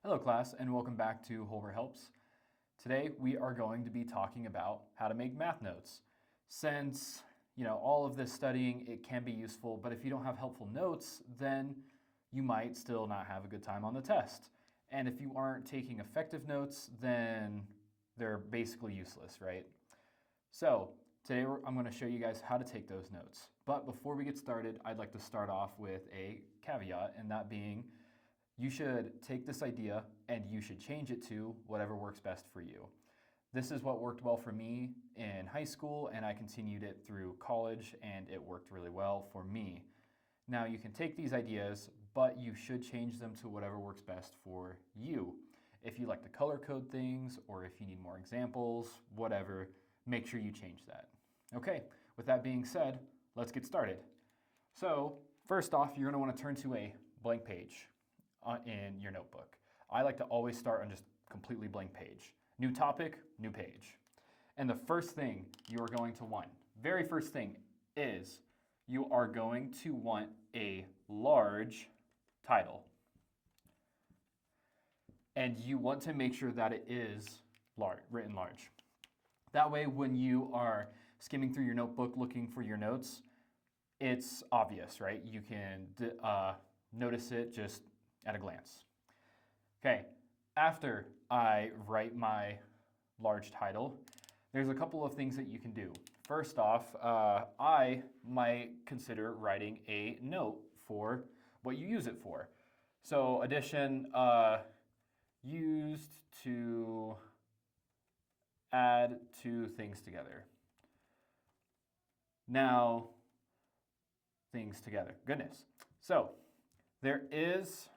Hello class and welcome back to Holber Helps. Today we are going to be talking about how to make math notes. Since, all of this studying, it can be useful, but if you don't have helpful notes, then you might still not have a good time on the test. And if you aren't taking effective notes, then they're basically useless, right? So today I'm going to show you guys how to take those notes. But before we get started, I'd like to start off with a caveat, and that being you should take this idea and you should change it to whatever works best for you. This is what worked well for me in high school, and I continued it through college, and it worked really well for me. Now, you can take these ideas, but you should change them to whatever works best for you. If you like to color code things, or if you need more examples, whatever, make sure you change that. Okay, with that being said, let's get started. So, first off, you're going to want to turn to a blank page in your notebook. I like to always start on just completely blank page. New topic, new page. And the first thing you are going to want, very first thing is you are going to want a large title. And you want to make sure that it is written large. That way when you are skimming through your notebook looking for your notes, it's obvious, right? You can notice it just at a glance. Okay, after I write my large title, there's a couple of things that you can do. First off, I might consider writing a note for what you use it for. So addition, used to add two things together. Now, things together, goodness. So there is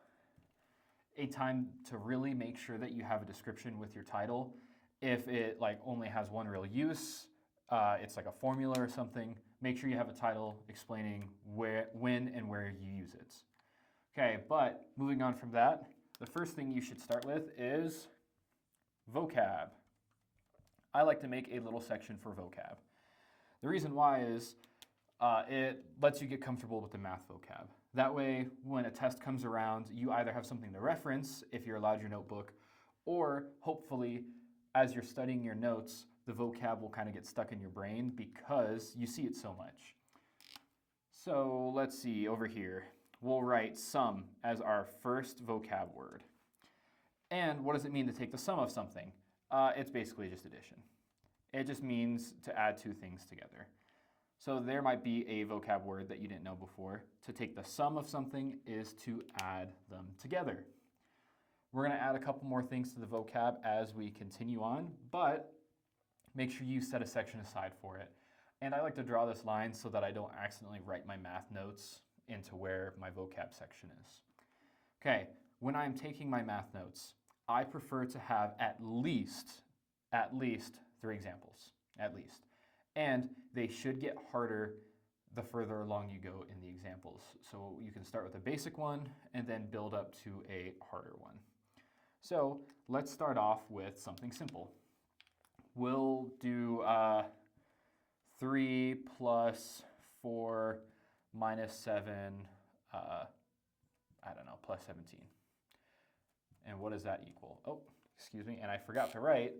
a time to really make sure that you have a description with your title. If it only has one real use, it's like a formula or something, make sure you have a title explaining when and where you use it. Okay, but moving on from that, the first thing you should start with is vocab. I like to make a little section for vocab. The reason why is it lets you get comfortable with the math vocab. That way, when a test comes around, you either have something to reference if you're allowed your notebook, or hopefully, as you're studying your notes, the vocab will kind of get stuck in your brain because you see it so much. So let's see, over here, we'll write sum as our first vocab word. And what does it mean to take the sum of something? It's basically just addition. It just means to add two things together. So there might be a vocab word that you didn't know before. To take the sum of something is to add them together. We're going to add a couple more things to the vocab as we continue on, but make sure you set a section aside for it. And I like to draw this line so that I don't accidentally write my math notes into where my vocab section is. Okay, when I'm taking my math notes, I prefer to have at least 3 examples, at least. And they should get harder the further along you go in the examples. So you can start with a basic one and then build up to a harder one. So let's start off with something simple. We'll do 3 plus 4 minus 7, plus 17. And what does that equal? Oh, excuse me, and I forgot to write,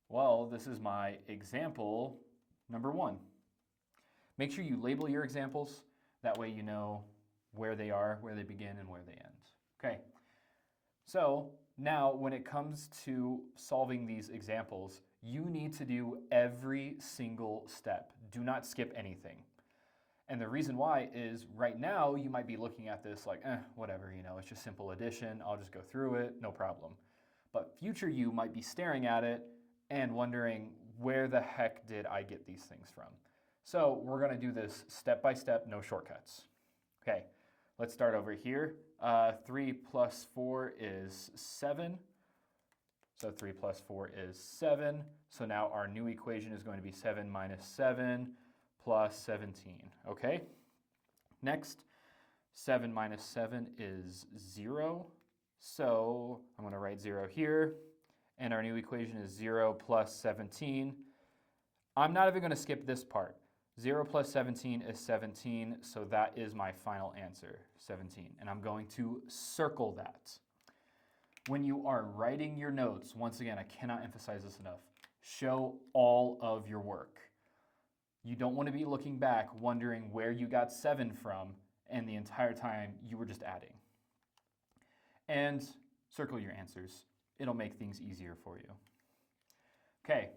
well, this is my example number 1. Make sure you label your examples. That way you know where they are, where they begin, and where they end. Okay, so now when it comes to solving these examples, you need to do every single step. Do not skip anything. And the reason why is right now you might be looking at this like, whatever, it's just simple addition. I'll just go through it, no problem. But future you might be staring at it and wondering, where the heck did I get these things from? So we're going to do this step by step, no shortcuts. Okay, let's start over here. 3 plus 4 is 7. So 3 plus 4 is 7. So now our new equation is going to be 7 minus 7 plus 17. Okay, next, 7 minus 7 is 0. So I'm going to write 0 here. And our new equation is 0 plus 17. I'm not even going to skip this part. 0 plus 17 is 17, so that is my final answer, 17. And I'm going to circle that. when you are writing your notes, once again, I cannot emphasize this enough, show all of your work. You don't want to be looking back wondering where you got 7 from and the entire time you were just adding. And circle your answers. It'll make things easier for you. Okay,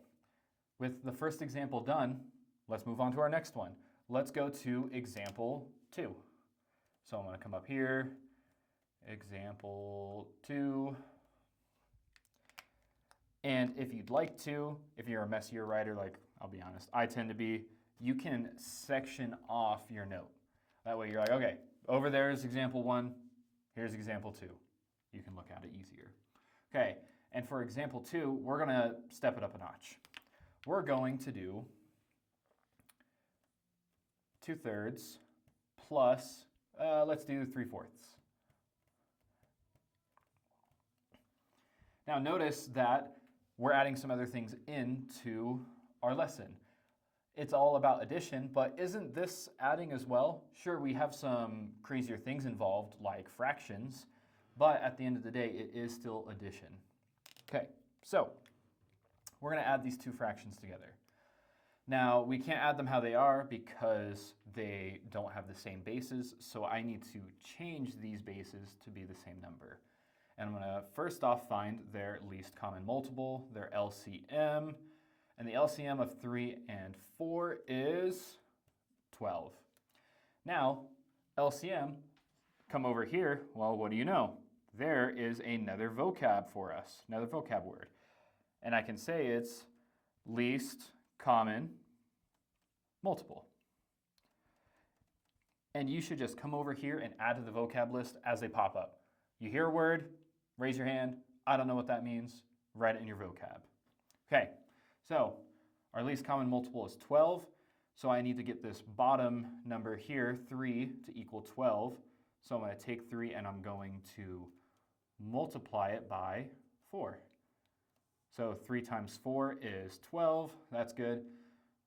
with the first example done, let's move on to our next one. Let's go to example 2. So I'm going to come up here, example 2. And if you'd like to, if you're a messier writer, like I'll be honest, I tend to be, you can section off your note. That way you're like, okay, over there is example 1, here's example 2. You can look at it easier. Okay, and for example 2, we're going to step it up a notch. We're going to do 2/3 plus, let's do 3/4. Now notice that we're adding some other things into our lesson. It's all about addition, but isn't this adding as well? Sure, we have some crazier things involved like fractions, but at the end of the day, it is still addition. Okay, so we're going to add these 2 fractions together. Now, we can't add them how they are because they don't have the same bases, so I need to change these bases to be the same number. And I'm going to first off find their least common multiple, their LCM, and the LCM of 3 and 4 is 12. Now, LCM, come over here, well, what do you know? There is another vocab for us, another vocab word. And I can say it's least common multiple. And you should just come over here and add to the vocab list as they pop up. You hear a word, raise your hand. I don't know what that means. Write it in your vocab. Okay, so our least common multiple is 12. So I need to get this bottom number here, 3, to equal 12. So I'm going to take 3 and I'm going to multiply it by 4. So 3 times 4 is 12. That's good.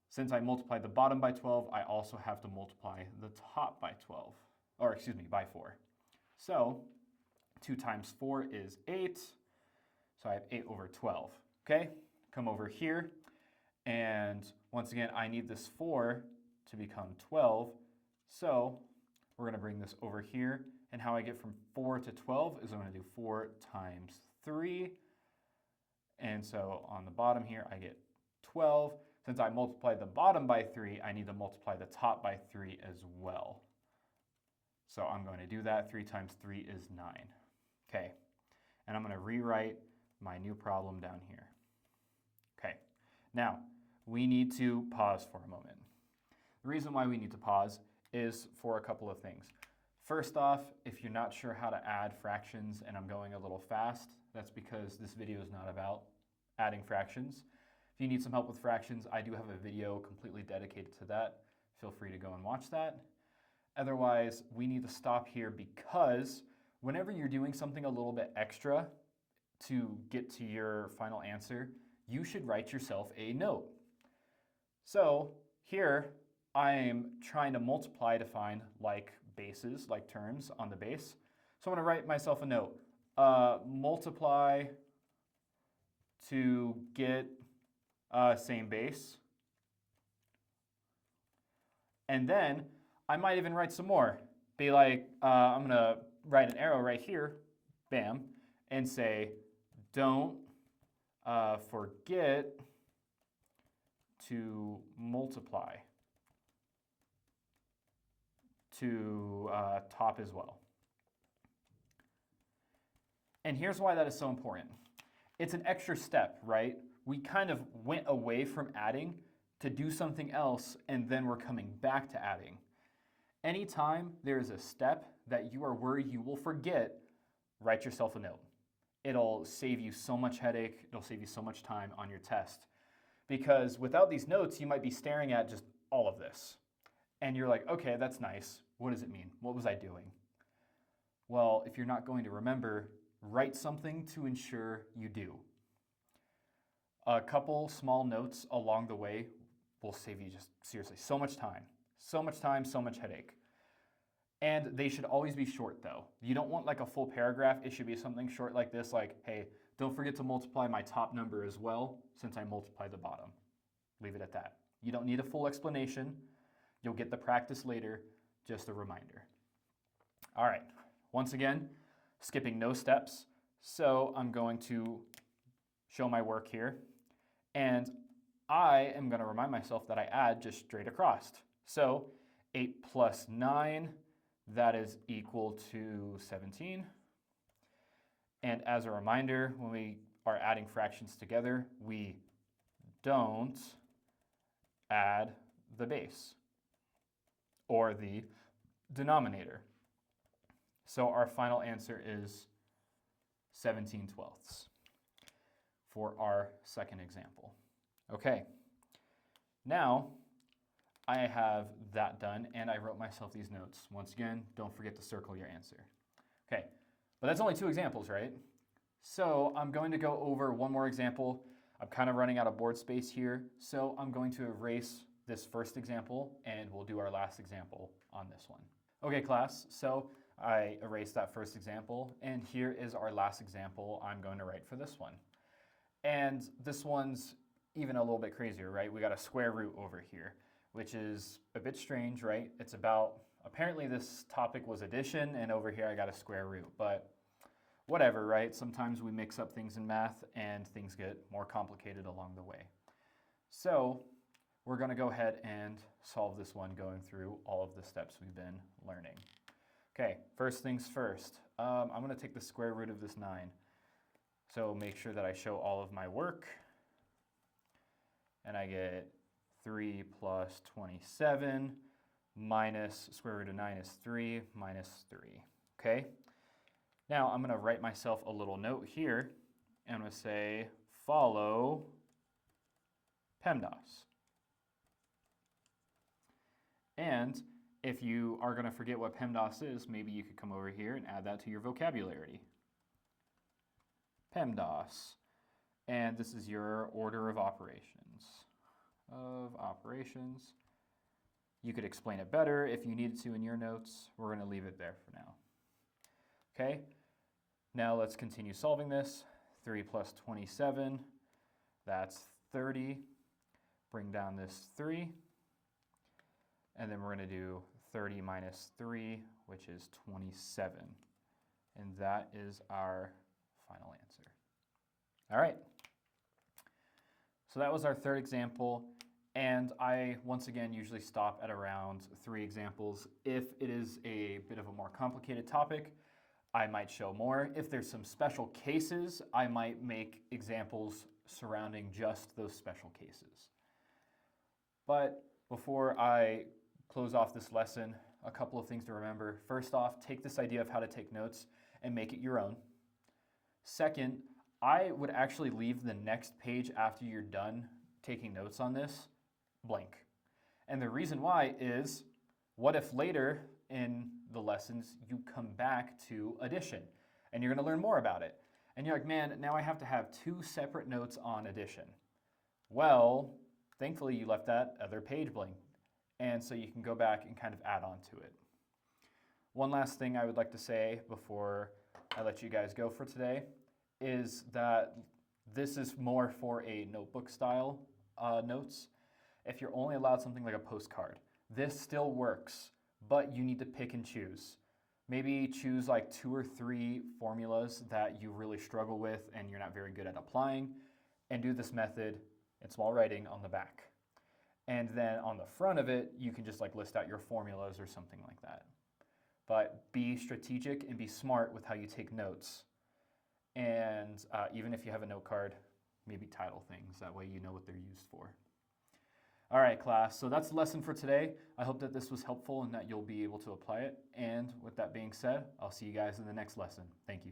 Since I multiplied the bottom by 12, I also have to multiply the top by 12. Or excuse me, by 4. So 2 times 4 is 8. So I have 8 over 12. Okay, come over here. And once again, I need this 4 to become 12. So we're going to bring this over here. And how I get from 4 to 12 is I'm going to do 4 times 3. And so on the bottom here, I get 12. Since I multiplied the bottom by 3, I need to multiply the top by 3 as well. So I'm going to do that. 3 times 3 is 9. Okay, and I'm going to rewrite my new problem down here. Okay, now we need to pause for a moment. The reason why we need to pause is for a couple of things. First off, if you're not sure how to add fractions and I'm going a little fast, that's because this video is not about adding fractions. If you need some help with fractions, I do have a video completely dedicated to that. Feel free to go and watch that. Otherwise, we need to stop here because whenever you're doing something a little bit extra to get to your final answer, you should write yourself a note. So here, I'm trying to multiply to find like bases, like terms on the base. So I'm going to write myself a note. Multiply to get same base. And then I might even write some more. Be like, I'm going to write an arrow right here, bam, and say, don't forget to multiply to top as well. And here's why that is so important. It's an extra step, right? We kind of went away from adding to do something else, and then we're coming back to adding. Anytime there is a step that you are worried you will forget, write yourself a note. It'll save you so much headache, it'll save you so much time on your test. Because without these notes, you might be staring at just all of this. And you're like, okay, that's nice. What does it mean? What was I doing? Well, if you're not going to remember, write something to ensure you do. A couple small notes along the way will save you just seriously so much time, so much headache. And they should always be short though. You don't want like a full paragraph. It should be something short like this, like, hey, don't forget to multiply my top number as well since I multiplied the bottom. Leave it at that. You don't need a full explanation. You'll get the practice later, just a reminder. All right, once again, skipping no steps. So I'm going to show my work here. And I am going to remind myself that I add just straight across. So 8 plus 9, that is equal to 17. And as a reminder, when we are adding fractions together, we don't add the base or the denominator. So our final answer is 17/12 for our second example. Okay, now I have that done and I wrote myself these notes. Once again, don't forget to circle your answer. Okay, but that's only 2 examples, right? So I'm going to go over one more example. I'm kind of running out of board space here, so I'm going to erase this first example and we'll do our last example on this one. Okay class, so I erased that first example and here is our last example I'm going to write for this one. And this one's even a little bit crazier, right? We got a square root over here, which is a bit strange, right? It's about, apparently this topic was addition and over here I got a square root, but whatever, right? Sometimes we mix up things in math and things get more complicated along the way. So we're going to go ahead and solve this one going through all of the steps we've been learning. Okay, first things first. I'm going to take the square root of this 9. So make sure that I show all of my work. And I get 3 plus 27 minus square root of 9 is 3 minus 3. Okay? Now I'm going to write myself a little note here and I'm going to say follow PEMDAS. And if you are going to forget what PEMDAS is, maybe you could come over here and add that to your vocabulary. PEMDAS. And this is your order of operations. You could explain it better if you needed to in your notes. We're going to leave it there for now. Okay, now let's continue solving this. 3 plus 27, that's 30. Bring down this 3. And then we're going to do 30 minus 3, which is 27. And that is our final answer. All right. So that was our third example. And I, once again, usually stop at around 3 examples. If it is a bit of a more complicated topic, I might show more. If there's some special cases, I might make examples surrounding just those special cases. But before I close off this lesson, a couple of things to remember. First off, take this idea of how to take notes and make it your own. Second, I would actually leave the next page after you're done taking notes on this blank. And the reason why is, what if later in the lessons you come back to addition and you're going to learn more about it? And you're like, man, now I have to have 2 separate notes on addition. Well, thankfully you left that other page blank. And so you can go back and kind of add on to it. One last thing I would like to say before I let you guys go for today is that this is more for a notebook style notes. If you're only allowed something like a postcard, this still works, but you need to pick and choose. Maybe choose like 2 or 3 formulas that you really struggle with and you're not very good at applying, and do this method in small writing on the back. And then on the front of it, you can just like list out your formulas or something like that. But be strategic and be smart with how you take notes. And even if you have a note card, maybe title things. That way you know what they're used for. All right, class. So that's the lesson for today. I hope that this was helpful and that you'll be able to apply it. And with that being said, I'll see you guys in the next lesson. Thank you.